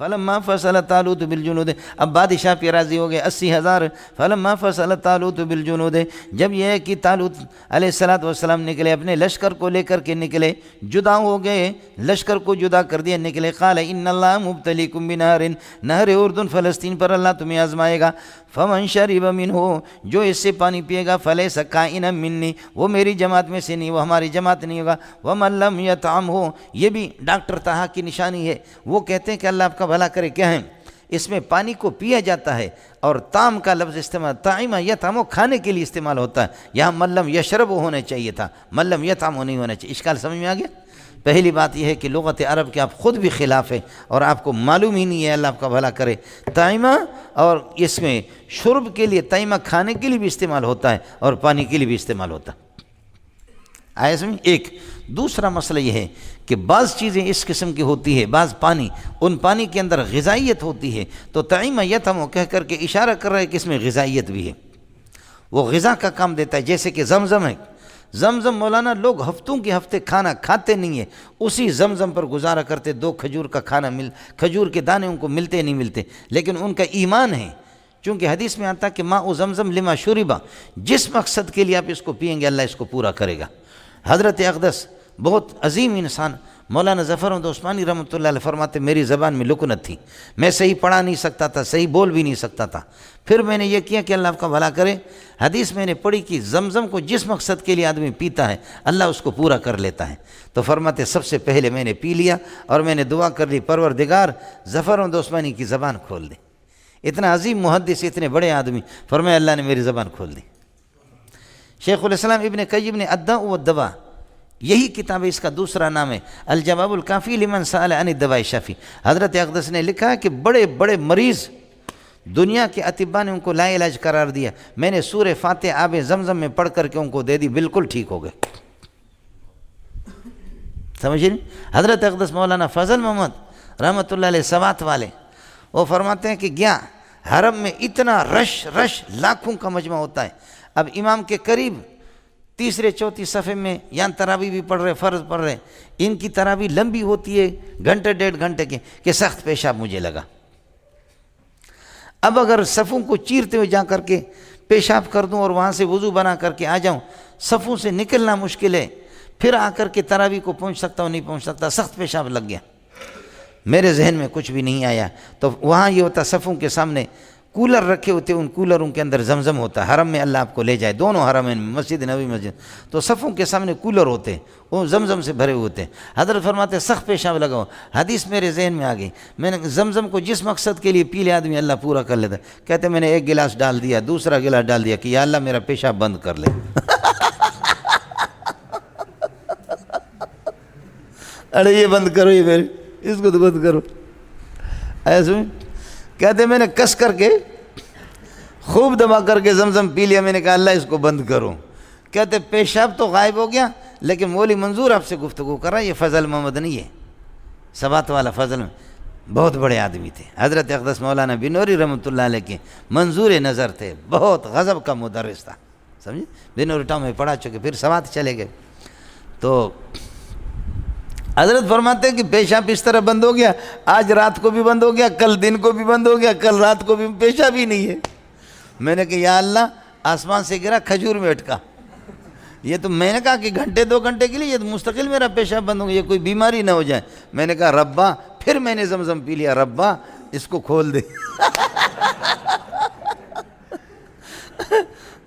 فلما فصل طالوت بالجنود، اب بادشاہ پہ راضی ہو گئے 80,000. فلما فصل طالوت بالجنود، جب یہ ہے کہ طالوت علیہ السلام نکلے اپنے لشکر کو لے کر کے نکلے، جدا ہو گئے، لشکر کو جدا کر دیا، نکلے. قال ان اللہ مبتلیکم بنہر، نہر اردن فلسطین پر اللہ تمہیں آزمائے گا. فمن شرب منہ، جو اس سے پانی پیے گا، فلیس کائنا منی، وہ میری جماعت میں سے نہیں، وہ ہماری جماعت نہیں ہوگا. ومن لم یطعمہ، یہ بھی ڈاکٹر طہا کی نشانی ہے. وہ کہتے ہیں کہ اللہ آپ کا بھلا کرے، کیا ہے اس میں پانی کو پیا جاتا ہے اور طعم کا لفظ استعمال، طعم یطعم کھانے کے لیے استعمال ہوتا ہے، یہاں من لم یشرب ہونا چاہیے تھا، من لم یطعم نہیں ہونا چاہیے. اشکال سمجھ میں آ گیا؟ پہلی بات یہ ہے کہ لغت عرب کے آپ خود بھی خلاف ہے اور آپ کو معلوم ہی نہیں ہے، اللہ آپ کا بھلا کرے. طعمہ اور اس میں شرب کے لیے، طعمہ کھانے کے لیے بھی استعمال ہوتا ہے اور پانی کے لیے بھی استعمال ہوتا ہے. آیا سمجھ؟ ایک دوسرا مسئلہ یہ ہے کہ بعض چیزیں اس قسم کی ہوتی ہے، بعض پانی، ان پانی کے اندر غذائیت ہوتی ہے، تو طعم یطعم کہہ کر کے اشارہ کر رہا ہے کہ اس میں غذائیت بھی ہے، وہ غذا کا کام دیتا ہے. جیسے کہ زمزم ہے، زمزم مولانا لوگ ہفتوں کے ہفتے کھانا کھاتے نہیں ہیں، اسی زمزم پر گزارا کرتے، 2 کھجور کا کھانا کھجور کے دانے ان کو ملتے نہیں ملتے، لیکن ان کا ایمان ہے. چونکہ حدیث میں آتا کہ ماء زمزم لما شربا، جس مقصد کے لیے آپ اس کو پئیں گے اللہ اس کو پورا کرے گا. حضرت اقدس بہت عظیم انسان مولانا ظفر احمد عثمانی رحمۃ اللہ علیہ فرماتے میری زبان میں لکنت تھی، میں صحیح پڑھا نہیں سکتا تھا، صحیح بول بھی نہیں سکتا تھا. پھر میں نے یہ کیا کہ اللہ آپ کا بھلا کرے، حدیث میں نے پڑھی کہ زمزم کو جس مقصد کے لیے آدمی پیتا ہے اللہ اس کو پورا کر لیتا ہے. تو فرماتے سب سے پہلے میں نے پی لیا اور میں نے دعا کر لی، پروردگار ظفر احمد عثمانی کی زبان کھول دے. اتنا عظیم محدث، اتنے بڑے آدمی، فرمایا اللہ نے میری زبان کھول دی. شیخ الاسلام ابن قیم نے الداء والدواء، یہی کتاب اس کا دوسرا نام ہے، الجواب الکافی لمن سأل عن الدواء الشافی. حضرت اقدس نے لکھا ہے کہ بڑے بڑے مریض دنیا کے اطباء نے ان کو لا علاج قرار دیا، میں نے سورہ فاتح آب زمزم میں پڑھ کر کے ان کو دے دی، بالکل ٹھیک ہو گئے. سمجھے نہیں؟ حضرت اقدس مولانا فضل محمد رحمۃ اللہ علیہ سوات والے، وہ فرماتے ہیں کہ گیا حرم میں اتنا رش لاکھوں کا مجمع ہوتا ہے. اب امام کے قریب تیسرے چوتھی صفحے میں یہاں تراویح بھی پڑھ رہے، فرض پڑھ رہے، ان کی تراویح لمبی ہوتی ہے، گھنٹے 1.5 گھنٹے کی، کہ سخت پیشاب مجھے لگا. اب اگر صفوں کو چیرتے ہوئے جا کر کے پیشاب کر دوں اور وہاں سے وضو بنا کر کے آ جاؤں، صفوں سے نکلنا مشکل ہے، پھر آ کر کے تراویح کو پہنچ سکتا ہوں نہیں پہنچ سکتا، سخت پیشاب لگ گیا. میرے ذہن میں کچھ بھی نہیں آیا. تو وہاں یہ ہوتا صفوں کے سامنے کولر رکھے ہوتے، ان کولروں کے اندر زمزم ہوتا ہے. حرم میں اللہ آپ کو لے جائے، دونوں حرمین میں، مسجد نبوی مسجد، تو صفوں کے سامنے کولر ہوتے، وہ زمزم سے بھرے ہوتے. حضرت فرماتے سخت پیشاب لگاؤ، حدیث میرے ذہن میں آ گئی، میں نے زمزم کو جس مقصد کے لیے پی لے آدمی اللہ پورا کر لیتا. کہتے میں نے 1 گلاس ڈال دیا، دوسرا گلاس ڈال دیا کہ یا اللہ میرا پیشاب بند کر لے. ارے یہ بند کرو، یہ میرے اس کو تو بند کرو. ایسے کہتے میں نے کس کر کے خوب دبا کر کے زمزم پی لیا، میں نے کہا اللہ اس کو بند کرو. کہتے پیشاب تو غائب ہو گیا، لیکن مولی منظور آپ سے گفتگو کر رہا ہے، یہ فضل محمد نہیں ہے، سبات والا فضل بہت بڑے آدمی تھے. حضرت اقدس مولانا بنوری رحمۃ اللہ علیہ کے منظور نظر تھے، بہت غضب کا مدرس تھا، سمجھے. بنوری ٹاؤن میں پڑھا چکے، پھر سوات چلے گئے. تو حضرت فرماتے ہیں کہ پیشاب اس طرح بند ہو گیا، آج رات کو بھی بند ہو گیا، کل دن کو بھی بند ہو گیا، کل رات کو بھی پیشاب ہی نہیں ہے. میں نے کہا یا اللہ آسمان سے گرا کھجور میں اٹکا. یہ تو میں نے کہا کہ گھنٹے 2 گھنٹے کے لیے یہ تو مستقل میرا پیشاب بند ہو گیا، یہ کوئی بیماری نہ ہو جائے. میں نے کہا ربا، پھر میں نے زمزم پی لیا، ربا اس کو کھول دے.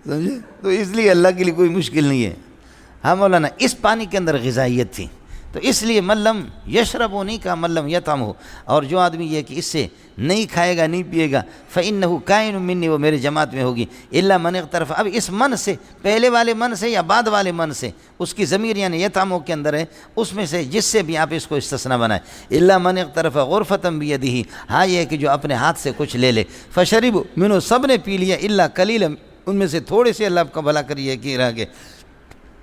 سمجھے؟ تو اس لیے اللہ کے لیے کوئی مشکل نہیں ہے. ہاں مولانا اس پانی کے اندر غذائیت تھی، تو اس لیے ملم یشرب نہیں کہا، ملم یطعم ہو. اور جو آدمی یہ کہ اس سے نہیں کھائے گا نہیں پیے گا، فإنہ کائن منی، وہ میرے جماعت میں ہوگی. الا من اغترف، اب اس من سے، پہلے والے من سے یا بعد والے من سے، اس کی ضمیر یعنی یطعم کے اندر ہے، اس میں سے جس سے بھی آپ اس کو استثناء بنائیں. الا من اغترف غرفۃ بیدہ، ہاں یہ ہے کہ جو اپنے ہاتھ سے کچھ لے لے. فشربوا منہ، سب نے پی لیا، الا قلیلا، ان میں سے تھوڑے سے اللہ آپ کا بھلا کریے کہ رہ گئے.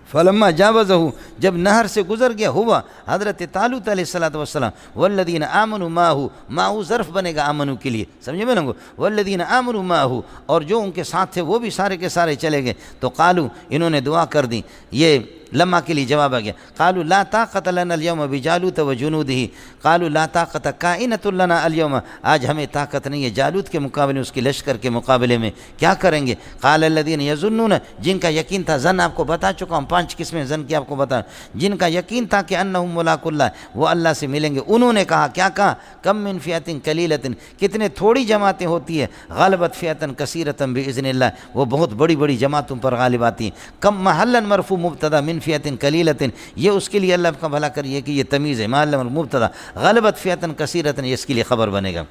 فلما جاوزہ، جب نہر سے گزر گیا، ہوا حضرت طالوت علیہ السلام، والذین آمنوا معہ، معہ ظرف بنے گا آمنوا کے لیے، سمجھے میں لوگوں، والذین آمنوا معہ، اور جو ان کے ساتھ تھے وہ بھی سارے کے سارے چلے گئے. تو قالوا، انہوں نے دعا کر دی. یہ لما کے لیے جواب آ گیا. قالوا لا طاقت لنا اليوم بجالوت وجنوده قالوا لا طاقت کائنۃ لنا اليوم، آج ہمیں طاقت نہیں ہے جالوت کے مقابلے، اس کے لشکر کے مقابلے میں، کیا کریں گے؟ قال الذين يظنون، جن کا یقین تھا، زن آپ کو بتا چکا ہوں، 5 قسمیں زن کی آپ کو بتا، جن کا یقین تھا کہ انہم ملاقو اللہ، وہ اللہ سے ملیں گے، انہوں نے کہا، کیا کہا؟ کم من فئۃ قلیلۃ، کتنے تھوڑی جماعتیں ہوتی ہیں، غلبت فئۃ کثیرۃ باذن اللہ، وہ بہت بڑی بڑی جماعتوں پر غالب آتی ہیں. کم محلا مرفوع مبتدا من فئۃ قلیلۃ، یہ اس کے لیے اللہ کا بھلا کریے کہ یہ تمیز ہے، محل مبتدا، غلبت فئۃ کثیرۃ یہ اس کے لیے خبر بنے گا.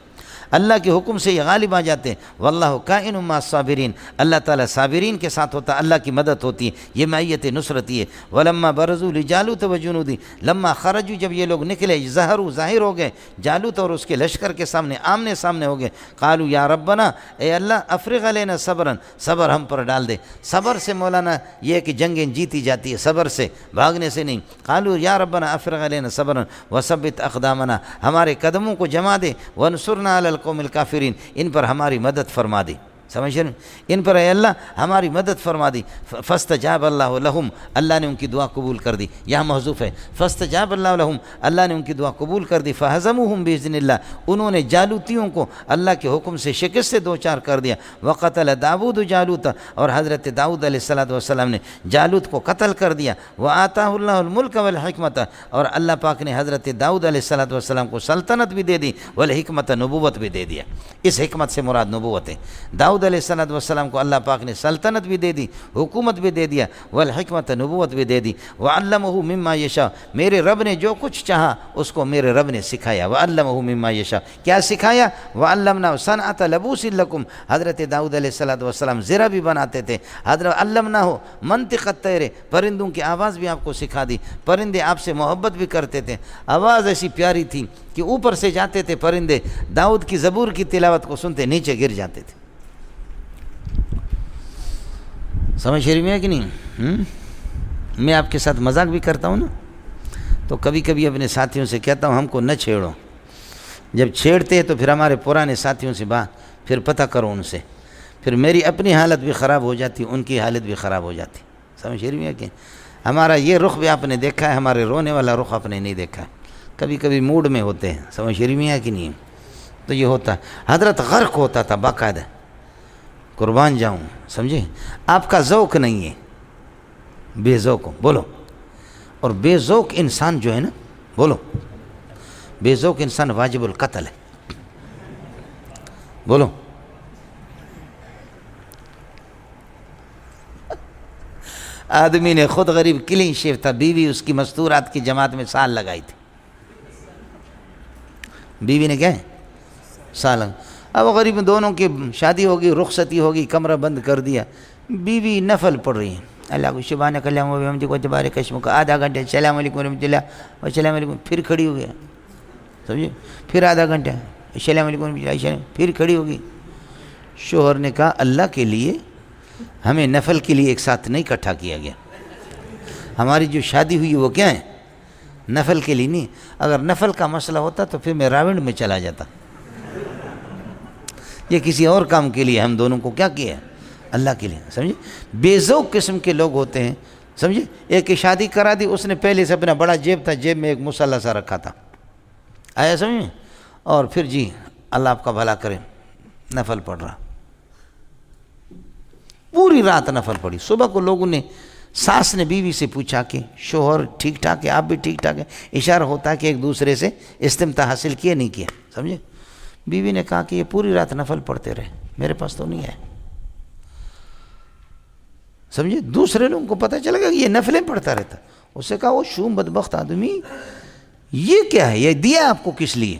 اللہ کے حکم سے یہ غالب آ جاتے ہیں. واللہ کائن مع الصابرین، اللہ تعالیٰ صابرین کے ساتھ ہوتا، اللہ کی مدد ہوتی ہے، یہ معیت نصرتی ہے. ولما برزوا لجالوت وجنودہ، لما خرجوا، جب یہ لوگ نکلے، ظہروا، ظاہر ہو گئے، جالوت اور اس کے لشکر کے سامنے آمنے سامنے ہو گئے. قالوا یا ربنا، اے اللہ، افرغ علینا صبرا، صبر ہم پر ڈال دے. صبر سے مولانا یہ ہے کہ جنگیں جیتی جاتی ہے، صبر سے، بھاگنے سے نہیں. قالوا یا ربنا افرغ علینا صبرا وثبت اقدامنا، ہمارے قدموں کو جما دے، وانصرنا علی القوم الکافرین، ان پر ہماری مدد فرما دی. سمجھ رہے ہیں؟ ان پر اے اللہ ہماری مدد فرما دی. فاستجاب اللہ لہم، اللہ نے ان کی دعا قبول کر دی. یہاں محذوف ہے فاستجاب اللہ لہم، اللہ نے ان کی دعا قبول کر دی. فہزموہم باذن اللہ، انہوں نے جالوتیوں کو اللہ کے حکم سے شکست سے 2-4 کر دیا. وقتل داود جالوت، اور حضرت داؤد علیہ السلام نے جالوت کو قتل کر دیا. وآتاہ اللہ الملک والحکمت، اور اللہ پاک نے حضرت داؤد علیہ السلام کو سلطنت بھی دے دی، والحکمت، نبوت بھی دے دیا. اس حکمت سے مراد نبوت ہے. داؤد علیہ السلام کو اللہ پاک نے سلطنت بھی دے دی، حکومت بھی دے دیا، والحکمت، نبوت بھی دے دی. وعلمہ مما یشاء، میرے رب نے جو کچھ چاہا اس کو میرے رب نے سکھایا. وعلمہ مما یشاء، کیا سکھایا؟ وعلمنا صنعۃ لبوس لکم، حضرت داؤد علیہ السلام زرہ بھی بناتے تھے. حضرت علمنا ہو منطق الطیر، پرندوں کی آواز بھی آپ کو سکھا دی. پرندے آپ سے محبت بھی کرتے تھے، آواز ایسی پیاری تھی کہ اوپر سے جاتے تھے پرندے، داؤد کی زبور کی تلاوت کو سنتے نیچے گر جاتے تھے. سمجھ شریف میں ہے کہ نہیں؟ میں آپ کے ساتھ مذاق بھی کرتا ہوں نا، تو کبھی کبھی اپنے ساتھیوں سے کہتا ہوں ہم کو نہ چھیڑو. جب چھیڑتے ہیں تو پھر ہمارے پرانے ساتھیوں سے پھر پتہ کرو ان سے، پھر میری اپنی حالت بھی خراب ہو جاتی، ان کی حالت بھی خراب ہو جاتی. سمجھ شریف میں ہے کہ ہمارا یہ رخ بھی آپ نے دیکھا ہے، ہمارے رونے والا رخ آپ نے نہیں دیکھا ہے. کبھی کبھی موڈ میں ہوتے ہیں، سمجھ شریف میں ہے کہ نہیں؟ تو یہ ہوتا ہے. حضرت غرق ہوتا تھا باقاعدہ، قربان جاؤں، سمجھے؟ آپ کا ذوق نہیں ہے، بے ذوق ہو. بولو. اور بے ذوق انسان جو ہے نا، بولو، بے ذوق انسان واجب القتل ہے. بولو. آدمی نے خود غریب کلین شیف تھا، بیوی اس کی مستورات کی جماعت میں سال لگائی تھی. بیوی نے کیا ہے؟ سال. اب غریب دونوں کی شادی ہوگی، رخصتی ہوگی، کمرہ بند کر دیا. بیوی نفل پڑھ رہی ہے، اللہ کو شبانہ کلام و بحمدہ کو تبارک اسمک کا، آدھا گھنٹہ السلام علیکم ورحمۃ اللہ والسلام علیکم، پھر کھڑی ہو گیا. سمجھے؟ پھر آدھا گھنٹہ السلام علیکم ورحمۃ اللہ، پھر کھڑی ہوگی. شوہر نے کہا اللہ کے لیے ہمیں نفل کے لیے ایک ساتھ نہیں اکٹھا کیا گیا. ہماری جو شادی ہوئی وہ کیا ہے؟ نفل کے لیے نہیں. اگر نفل کا مسئلہ ہوتا تو پھر میں راونڈ میں چلا جاتا. یہ کسی اور کام کے لیے ہم دونوں کو کیا کیا ہے؟ اللہ کے لیے. سمجھے؟ بے ذوق قسم کے لوگ ہوتے ہیں. سمجھے؟ ایک کی شادی کرا دی، اس نے پہلے سے اپنا بڑا جیب تھا، جیب میں ایک مسلح سا رکھا تھا، آیا سمجھ میں؟ اور پھر جی اللہ آپ کا بھلا کرے نفل پڑھ رہا، پوری رات نفل پڑھی. صبح کو لوگوں نے، ساس نے بیوی سے پوچھا کہ شوہر ٹھیک ٹھاک ہے، آپ بھی ٹھیک ٹھاک ہے؟ اشارہ ہوتا ہے کہ ایک دوسرے سے استمتاع حاصل کیا نہیں کیا. سمجھے؟ بیوی نے کہا کہ یہ پوری رات نفل پڑھتے رہے، میرے پاس تو نہیں ہے. سمجھے؟ دوسرے لوگوں کو پتہ چلے گا کہ یہ نفلیں پڑھتا رہتا. اس سے کہا وہ شوم بدبخت آدمی، یہ کیا ہے، یہ دیا آپ کو کس لیے؟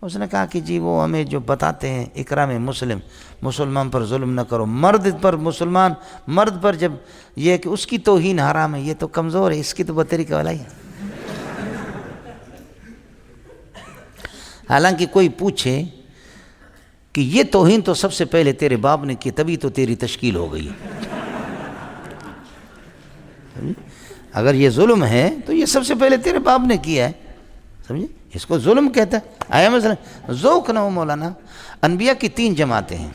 اس نے کہا کہ جی وہ ہمیں جو بتاتے ہیں اکرام مسلم، مسلمان پر ظلم نہ کرو. مرد پر، مسلمان مرد پر جب یہ کہ اس کی توہین حرام ہے، یہ تو کمزور ہے، اس کی تو بتری کا والا ہی ہے. حالانکہ کوئی پوچھے کہ یہ توہین تو سب سے پہلے تیرے باپ نے کی، تبھی تو تیری تشکیل ہو گئی. اگر یہ ظلم ہے تو یہ سب سے پہلے تیرے باپ نے کیا ہے. سمجھے؟ اس کو ظلم کہتا ہے. آیا مثلا ذوق نہ ہو مولانا. انبیاء کی 3 جماعتیں ہیں.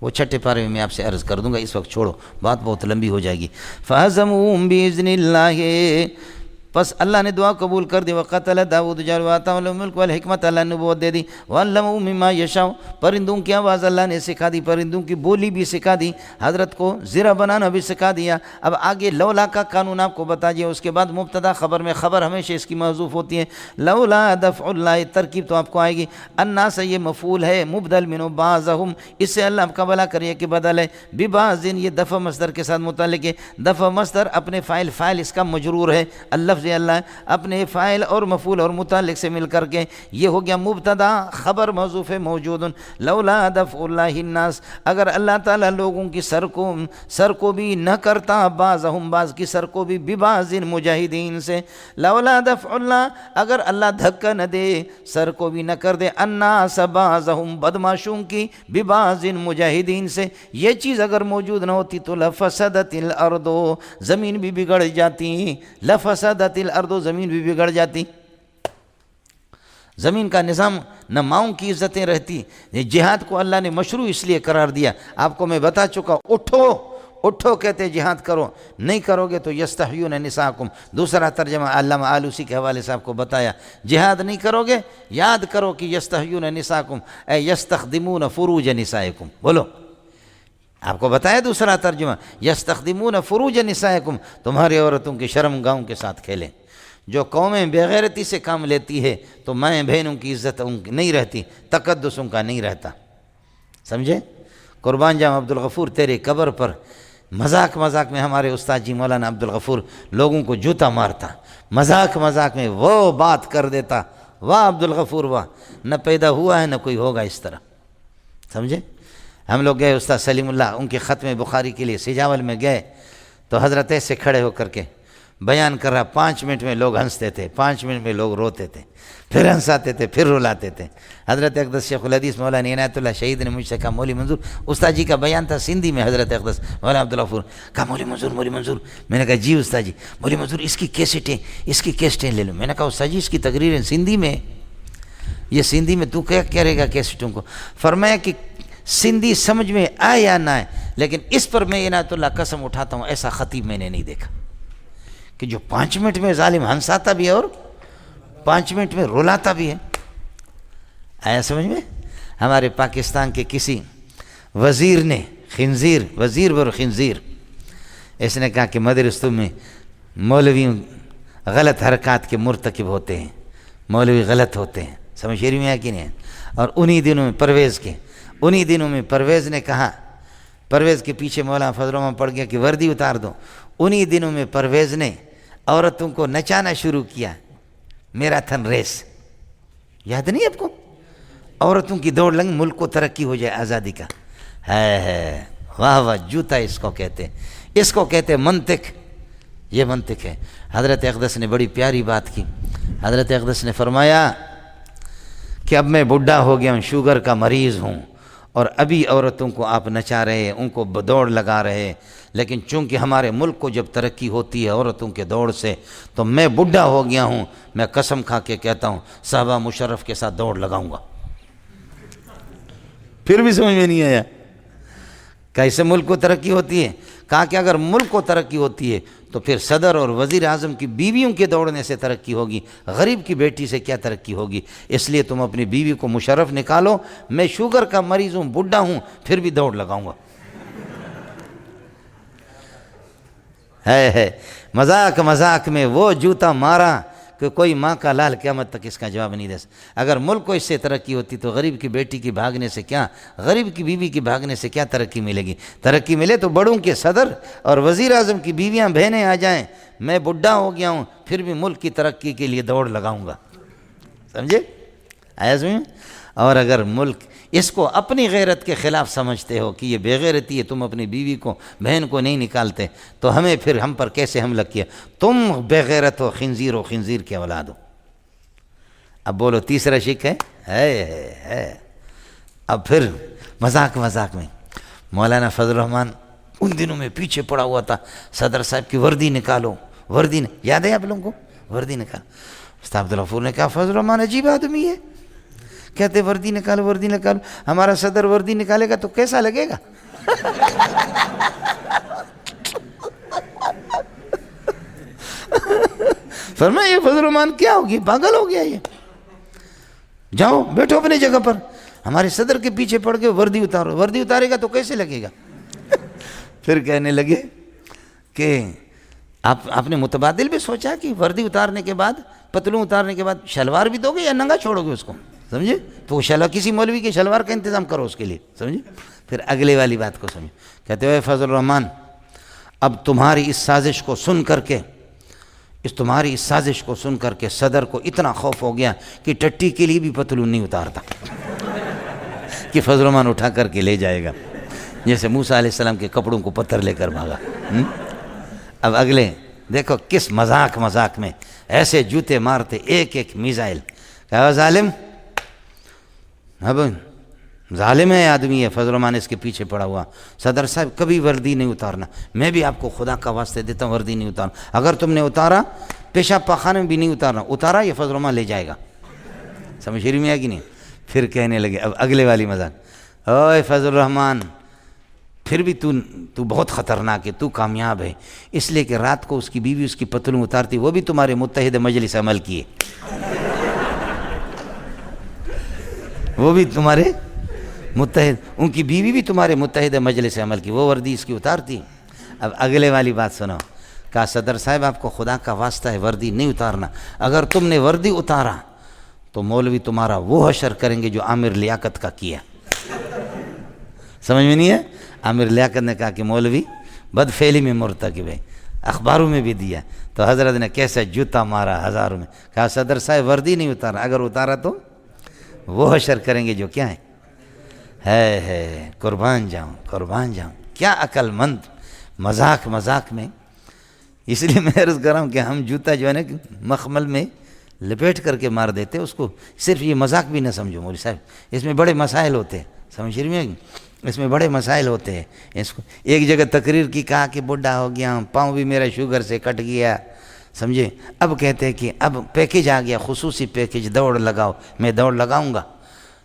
وہ چھٹے پارے میں آپ سے عرض کر دوں گا، اس وقت چھوڑو، بات بہت لمبی ہو جائے گی۔ فَهَزَمُوهُمْ بِإِذْنِ اللَّهِ، پس اللہ نے دعا قبول کر دی۔ وَقَتَلَ داؤد جَلْوَاتَ وَالْمُلْكَ وَالْحِكْمَةَ، اللہ نے نبوت دے دی۔ وَعَلَّمَهُ مِمَّا يَشَاءُ، پرندوں کی آواز اللہ نے سکھا دی، پرندوں کی بولی بھی سکھا دی، حضرت کو زرہ بنانا بھی سکھا دیا۔ اب آگے لولا کا قانون آپ کو بتا دیا، اس کے بعد مبتدا خبر میں خبر ہمیشہ اس کی محذوف ہوتی ہے۔ لولا دفع اللہ، ترکیب تو آپ کو آئے گی۔ الناس یہ مفعول ہے، مبدل منہ بعضہم، اس سے اللہ کا بلا کریے کہ بدل ہے۔ ببعض، یہ دفع مصدر کے ساتھ متعلق ہے۔ دفع مصدر اپنے فاعل، فاعل اس کا مجرور ہے، اللفظ اللہ اپنے فاعل اور مفعول اور متعلق سے مل کر کے یہ ہو گیا مبتدا خبر محذوف موجود۔ لولا دفع اللہ الناس، اگر اللہ تعالیٰ لوگوں کی سر کو بھی نہ کرتا، بعضہم، بعض کی سر کو بھی، ببعض، مجاہدین سے۔ لولا دفع اللہ، اگر اللہ دھکا نہ دے، سر کو بھی نہ کر دے، الناس بعضہم، بدماشوں کی، ببعض، مجاہدین سے، یہ چیز اگر موجود نہ ہوتی تو لفسدت الارض، زمین بھی بگڑ جاتی، لفسدت الارض، زمین بھی بگڑ جاتی، زمین کا نظام نہ ماؤں کی عزتیں رہتی۔ جہاد کو اللہ نے مشروع اس لیے قرار دیا، آپ کو میں بتا چکا، اٹھو کہتے جہاد کرو، نہیں کرو گے تو یستحیون نساءکم، دوسرا ترجمہ علامہ آلوسی کے حوالے سے آپ کو بتایا، جہاد نہیں کرو گے، یاد کرو کہ یستحیون نساءکم اے یستخدمون فروج نسائکم، بولو، آپ کو بتایا دوسرا ترجمہ، یستخدمون فروج نسائکم، تمہاری عورتوں کی شرم گاؤں کے ساتھ کھیلیں۔ جو قومیں بےغیرتی سے کام لیتی ہے تو مائیں بہنوں کی عزت ان کی نہیں رہتی، تقدس ان کا نہیں رہتا، سمجھے؟ قربان جاؤں عبدالغفور تیرے قبر پر مذاق میں ہمارے استاد جی مولانا عبدالغفور لوگوں کو جوتا مارتا، مذاق میں وہ بات کر دیتا، واہ عبدالغفور واہ، نہ پیدا ہوا ہے نہ کوئی ہوگا اس طرح، سمجھے؟ ہم لوگ گئے استاد سلیم اللہ ان کے ختم بخاری کے لیے سجاول میں گئے تو حضرت سے کھڑے ہو کر کے بیان کر رہا، 5 منٹ میں لوگ ہنستے تھے، 5 منٹ میں لوگ روتے تھے، پھر ہنساتے تھے، پھر رلاتے تھے۔ حضرت اقدس شیخ الحدیث مولانا عنایت اللہ شہید نے مجھ سے کہا، مولوی منظور، استاد جی کا بیان تھا سندھی میں، حضرت اقدس مولانا عبدالغفور کہا، مولوی منظور، میں نے کہا جی استاد جی، مولوی منظور اس کی کیسٹیں لے لوں۔ میں نے کہا استاد جی اس کی تقریریں سندھی میں، یہ سندھی میں تو کیا کرے گا کیسٹوں کو؟ فرمایا کہ سندھی سمجھ میں آئے یا نہ آئے، لیکن اس پر میں عنایت اللہ قسم اٹھاتا ہوں ایسا خطیب میں نے نہیں دیکھا کہ جو 5 منٹ میں ظالم ہنساتا بھی ہے اور 5 منٹ میں رلاتا بھی ہے۔ آیا سمجھ میں؟ ہمارے پاکستان کے کسی وزیر نے وزیر بر خنزیر، اس نے کہا کہ مدرسوں میں مولوی غلط حرکات کے مرتکب ہوتے ہیں، مولوی غلط ہوتے ہیں، سمجھ شیری میں ہے کہ نہیں ہے؟ اور انہی دنوں میں پرویز نے کہا، پرویز کے پیچھے مولانا فضل الرحمان پڑ گیا کہ وردی اتار دو، انہی دنوں میں پرویز نے عورتوں کو نچانا شروع کیا، میراتھن ریس، یاد نہیں آپ کو؟ عورتوں کی دوڑ لنگ، ملک کو ترقی ہو جائے آزادی کا، ہے واہ جوتا اس کو کہتے منطق، یہ منطق ہے۔ حضرت اقدس نے بڑی پیاری بات کی، حضرت اقدس نے فرمایا کہ اب میں بڈھا ہو گیا ہوں، شوگر کا مریض ہوں، اور ابھی عورتوں کو آپ نچا رہے ہیں، ان کو دوڑ لگا رہے ہیں، لیکن چونکہ ہمارے ملک کو جب ترقی ہوتی ہے عورتوں کے دوڑ سے تو میں بڈھا ہو گیا ہوں، میں قسم کھا کے کہتا ہوں صحابہ مشرف کے ساتھ دوڑ لگاؤں گا۔ پھر بھی سمجھ میں نہیں آیا کیسے ملک کو ترقی ہوتی ہے؟ کہا کہ اگر ملک کو ترقی ہوتی ہے تو پھر صدر اور وزیر اعظم کی بیویوں کے دوڑنے سے ترقی ہوگی، غریب کی بیٹی سے کیا ترقی ہوگی؟ اس لیے تم اپنی بیوی کو مشرف نکالو، میں شوگر کا مریض ہوں، بڈھا ہوں، پھر بھی دوڑ لگاؤں گا۔ ہے مذاق میں وہ جوتا مارا کہ کوئی ماں کا لال قیامت تک اس کا جواب نہیں دے سکتا۔ اگر ملک کو اس سے ترقی ہوتی تو غریب کی بیٹی کی بھاگنے سے کیا، غریب کی بیوی کی بھاگنے سے کیا ترقی ملے گی؟ ترقی ملے تو بڑوں کے صدر اور وزیر اعظم کی بیویاں بہنیں آ جائیں، میں بڈھا ہو گیا ہوں پھر بھی ملک کی ترقی کے لیے دوڑ لگاؤں گا، سمجھے؟ آیا سمجھے؟ اور اگر ملک اس کو اپنی غیرت کے خلاف سمجھتے ہو کہ یہ بے غیرتی ہے، تم اپنی بیوی کو بہن کو نہیں نکالتے، تو ہمیں پھر ہم پر کیسے حملہ کیا؟ تم بے غیرت ہو، خنزیر کے اولاد ہو۔ اب بولو تیسرا شک ہے۔ اب پھر مذاق میں مولانا فضل الرحمان ان دنوں میں پیچھے پڑا ہوا تھا، صدر صاحب کی وردی نکالو، یاد ہے آپ لوگوں کو؟ وردی نکالو۔ استاد عبدالغفور نے کہا فضل الرحمان عجیب آدمی ہے، کہتے وردی نکالو وردی نکالو. ہمارا صدر وردی نکالے گا تو کیسا لگے گا؟ فرمایا یہ فضل الرحمان کیا ہوگی، پاگل ہو گیا یہ. جاؤ بیٹھو اپنی جگہ پر. ہمارے صدر کے پیچھے پڑ کے وردی اتارو، وردی اتارے گا تو کیسے لگے گا؟ پھر کہنے لگے کہ آپ نے متبادل بھی سوچا کہ وردی اتارنے کے بعد، پتلون اتارنے کے بعد شلوار بھی دو گے یا ننگا چھوڑو گے اس کو؟ سمجھے؟ تو وہ شلوار کسی مولوی کے شلوار کا انتظام کرو اس کے لیے. سمجھے؟ پھر اگلے والی بات کو سمجھو. کہتے ہوئے فضل الرحمان اب تمہاری اس سازش کو سن کر کے صدر کو اتنا خوف ہو گیا کہ ٹٹی کے لیے بھی پتلون نہیں اتارتا کہ فضل الرحمان اٹھا کر کے لے جائے گا، جیسے موسیٰ علیہ السلام کے کپڑوں کو پتھر لے کر بھاگا. اب اگلے دیکھو کس مذاق میں ایسے جوتے مارتے ایک ایک میزائل. کہا ظالم، اب ظالم ہے آدمی ہے. فضل الرحمان اس کے پیچھے پڑا ہوا. صدر صاحب کبھی وردی نہیں اتارنا، میں بھی آپ کو خدا کا واسطے دیتا ہوں وردی نہیں اتارنا. اگر تم نے اتارا پیشاب پاخانے میں بھی نہیں اتارنا، اتارا یہ فضل الرحمان لے جائے گا. سمجھ میں آئے گی نہیں؟ پھر کہنے لگے اب اگلے والی مذاق، اوے فضل الرحمان پھر بھی تو بہت خطرناک ہے، تو کامیاب ہے، اس لیے کہ رات کو اس کی بیوی اس کی پتلون اتارتی، وہ بھی تمہارے متحد مجلس عمل کی ہے، وہ بھی تمہارے متحد، ان کی بیوی بھی تمہارے متحد مجلس عمل کی، وہ وردی اس کی اتارتی. اب اگلے والی بات سنو. کہا صدر صاحب آپ کو خدا کا واسطہ ہے وردی نہیں اتارنا، اگر تم نے وردی اتارا تو مولوی تمہارا وہ حشر کریں گے جو عامر لیاقت کا کیا. سمجھ میں نہیں ہے؟ عامر لیاقت نے کہا کہ مولوی بدفعلی میں مرتکب ہے، اخباروں میں بھی دیا. تو حضرت نے کیسا جوتا مارا ہزاروں میں. کہا صدر صاحب وردی نہیں اتارا، اگر اتارا تو وہ حشر کریں گے جو کیا ہے قربان جاؤں. کیا عقل مند مذاق میں. اس لیے میں عرض کر رہا ہوں کہ ہم جوتا جو ہے نا مخمل میں لپیٹ کر کے مار دیتے اس کو. صرف یہ مذاق بھی نہ سمجھو مولوی صاحب، اس میں بڑے مسائل ہوتے ہیں. سمجھ رہی ہیں؟ اس میں بڑے مسائل ہوتے ہیں. اس کو ایک جگہ تقریر کی کہا کہ بڈھا ہو گیا ہوں، پاؤں بھی میرا شوگر سے کٹ گیا. سمجھے؟ اب کہتے ہیں کہ اب پیکیج آ گیا، خصوصی پیکیج، دوڑ لگاؤ. میں دوڑ لگاؤں گا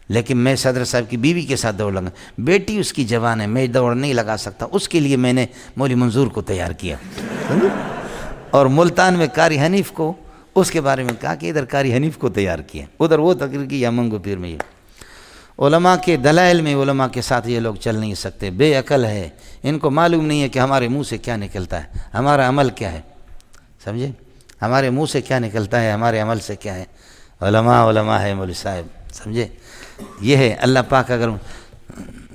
لیکن میں صدر صاحب کی بیوی کے ساتھ دوڑ لگا. بیٹی اس کی جوان ہے، میں دوڑ نہیں لگا سکتا، اس کے لیے میں نے مولوی منظور کو تیار کیا. اور ملتان میں قاری حنیف کو اس کے بارے میں کہا کہ ادھر قاری حنیف کو تیار کیا، ادھر وہ تقریر کی یا منگو پیر میں. یہ علماء کے دلائل میں علماء کے ساتھ یہ لوگ چل نہیں سکتے، بے عقل ہے. ان کو معلوم نہیں ہے کہ ہمارے منہ سے کیا نکلتا ہے، ہمارا عمل کیا ہے. سمجھے؟ ہمارے منہ سے کیا نکلتا ہے، ہمارے عمل سے کیا ہے. علماء ہے مولوی صاحب. سمجھے؟ یہ ہے اللہ پاک. اگر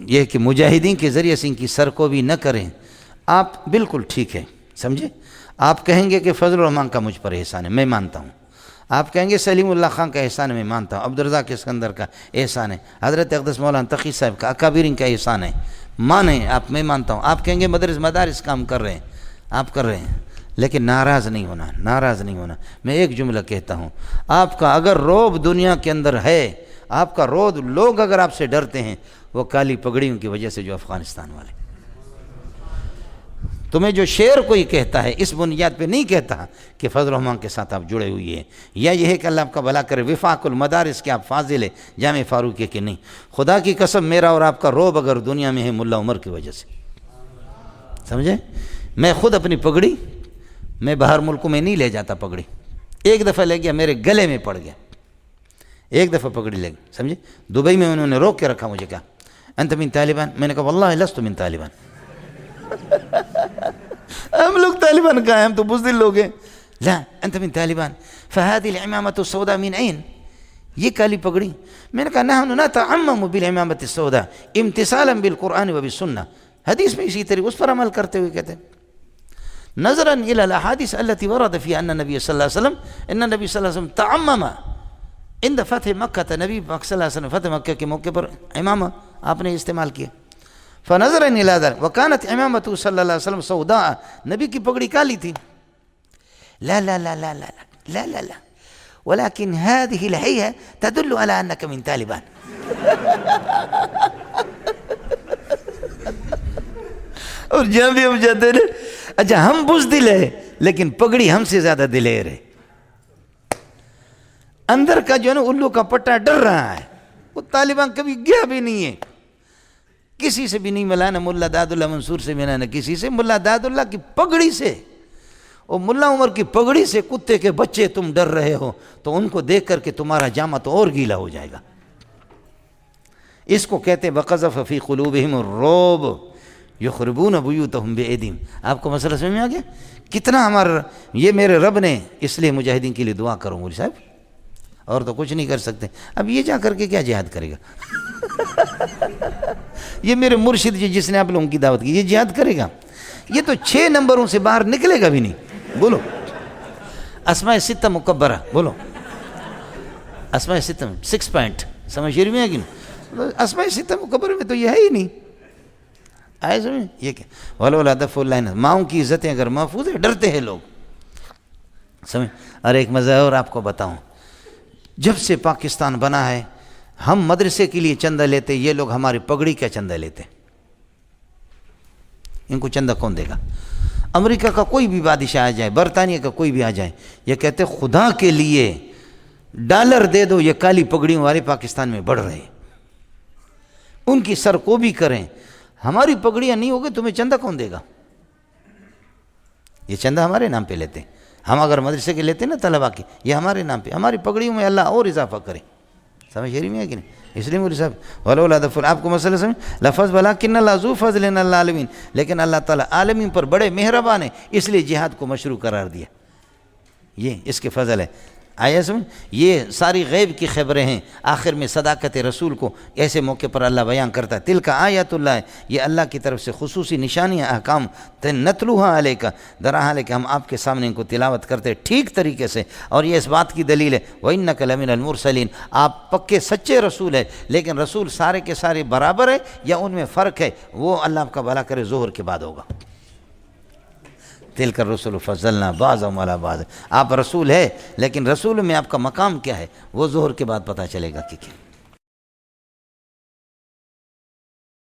یہ کہ مجاہدین کے ذریعے سے ان کی سر کو بھی نہ کریں. آپ بالکل ٹھیک ہے. سمجھے؟ آپ کہیں گے کہ فضل الرحمان کا مجھ پر احسان ہے، میں مانتا ہوں. آپ کہیں گے سلیم اللہ خان کا احسان ہے، میں مانتا ہوں. عبدالرزاق اسکندر کا احسان ہے، حضرت اقدس مولانا تقی صاحب کا، اکابرین کا احسان ہے. مانیں آپ، میں مانتا ہوں. آپ کہیں گے مدارس کام کر رہے ہیں، آپ کر رہے ہیں، لیکن ناراض نہیں ہونا. میں ایک جملہ کہتا ہوں، آپ کا اگر روب دنیا کے اندر ہے، آپ کا روب لوگ اگر آپ سے ڈرتے ہیں، وہ کالی پگڑیوں کی وجہ سے جو افغانستان والے. تمہیں جو شعر کوئی کہتا ہے اس بنیاد پہ نہیں کہتا کہ فضل الرحمان کے ساتھ آپ جڑے ہوئے ہیں، یا یہ ہے کہ اللہ آپ کا بھلا کرے وفاق المدارس کے آپ فاضل ہے جامع فاروق کے نہیں. خدا کی قسم میرا اور آپ کا روب اگر دنیا میں ہے ملا عمر کی وجہ سے. سمجھے؟ میں خود اپنی پگڑی میں باہر ملکوں میں نہیں لے جاتا. پگڑی ایک دفعہ لے گیا، میرے گلے میں پڑ گیا، ایک دفعہ پگڑی لے گئی. سمجھے؟ دبئی میں انہوں نے روک کے رکھا مجھے. کہا انت من طالبان؟ میں نے کہا واللہ لست من طالبان. ہم لوگ طالبان کا ہیں، ہم تو بزدل لوگ ہیں. لا انت من طالبان فهذه العمامة السوداء من عين؟ یہ کالی پگڑی. میں نے کہا نحن نتعمم بالعمامة السوداء امتثالا بالقرآن وبالسنة. حدیث میں اسی طریقے اس پر عمل کرتے ہوئے کہتے ہیں نظرا الى الاحاديث التي ورد فيها ان النبي صلى الله عليه وسلم تعمم عند فتح مکہ. نبی صلی اللہ علیہ وسلم فتح مکہ کے موقع پر امامہ آپ نے استعمال کیا. فنظر الى ذلك وكانت امامته صلی اللہ علیہ وسلم سوداء. نبی کی پگڑی کالی تھی. لا لا لا لا لا لا لا لا ولكن هذه الهيئة تدل على انك من طالبان. اور جہاں بھی ہم جاتے ہیں، اچھا ہم بزدل ہے لیکن پگڑی ہم سے زیادہ دلیر ہے. اندر کا جو ہے نا الو کا پٹا ڈر رہا ہے. وہ طالبان کبھی گیا بھی نہیں ہے، کسی سے بھی نہیں ملا، نہ ملا داد اللہ منصور سے ملا، نہ کسی سے۔ ملا داد اللہ کی پگڑی سے، اور ملا عمر کی پگڑی سے کتے کے بچے تم ڈر رہے ہو، تو ان کو دیکھ کر کے تمہارا جامہ تو اور گیلا ہو جائے گا۔ اس کو کہتے ہیں وَقَذَفَ فِي قُلُوبِهِمُ الرُّعْبَ يُخْرِبُونَ بُيُوتَهُمْ بِأَيْدِيهِمْ۔ آپ کو مسئلہ سمجھ میں آ گیا؟ کتنا ہمارا یہ میرے رب نے، اس لیے مجاہدین کے لیے دعا کرو مولوی صاحب، اور تو کچھ نہیں کر سکتے۔ اب یہ جا کر کے کیا جہاد کرے گا؟ یہ میرے مرشد جی جس نے آپ لوگوں کی دعوت کی، یہ جہاد کرے گا؟ یہ تو 6 نمبروں سے باہر نکلے گا بھی نہیں۔ بولو اسماء ستہ مکبرہ، بولو اسماء ستہ 6 پوائنٹ، سمجھ شریف میں ہے کہ نہیں؟ اسماء ستہ مکبرہ میں تو یہ ہے ہی نہیں، آئے سمجھ؟ یہ کہ وَلَوْلَا دَفْعُ اللَّهِ النَّاسَ، ماؤں کی عزتیں اگر محفوظ ہے، ڈرتے ہیں لوگ، سمجھ؟ اور ایک مزہ اور آپ کو بتاؤں، جب سے پاکستان بنا ہے، ہم مدرسے کے لیے چندہ لیتے، یہ لوگ ہماری پگڑی کا چندہ لیتے۔ ان کو چندہ کون دے گا؟ امریکہ کا کوئی بھی بادشاہ آ جائے، برطانیہ کا کوئی بھی آ جائے، یہ کہتے خدا کے لیے ڈالر دے دو، یہ کالی پگڑیوں والے پاکستان میں بڑھ رہے ہیں، ان کی سر کو بھی کریں، ہماری پگڑیاں نہیں ہوگی تمہیں چندہ کون دے گا؟ یہ چندہ ہمارے نام پہ لیتے ہیں، ہم اگر مدرسے کے لیتے ہیں نا طلبا کے، یہ ہمارے نام پہ، ہماری پگڑیوں میں اللہ اور اضافہ کرے، سمجھ رہی میں ہے کہ نہیں؟ اس لیے مولوی صاحب وَلَوْلَا دَفْعُ، آپ کو مسئلہ سمجھ لفظ وَلَٰكِنَّ اللَّهَ ذُو فَضْلٍ عَلَى الْعَالَمِينَ، لیکن اللہ تعالیٰ عالمین پر بڑے مہربان ہیں، اس لیے جہاد کو مشروع قرار دیا، یہ اس کے فضل ہے۔ آیا سمجھ؟ یہ ساری غیب کی خبریں ہیں، آخر میں صداقت رسول کو ایسے موقع پر اللہ بیان کرتا ہے، تلک آیات اللہ، یہ اللہ کی طرف سے خصوصی نشانیاں، احکام، نتلوہا علیک، درحال ہے کہ ہم آپ کے سامنے ان کو تلاوت کرتے ٹھیک طریقے سے، اور یہ اس بات کی دلیل ہے وَإِنَّكَ لَمِنَ الْمُرْسَلِينَ، آپ پکے سچے رسول ہیں، لیکن رسول سارے کے سارے برابر ہے یا ان میں فرق ہے، وہ اللہ آپ کا بھلا کرے ظہر کے بعد ہوگا۔ تِلْكَ الرُّسُلُ فَضَّلْنَا بَعْضَهُمْ عَلَىٰ بَعْضٍ، آپ رسول ہے لیکن رسول میں آپ کا مقام کیا ہے وہ ظہر کے بعد پتہ چلے گا کہ کیا۔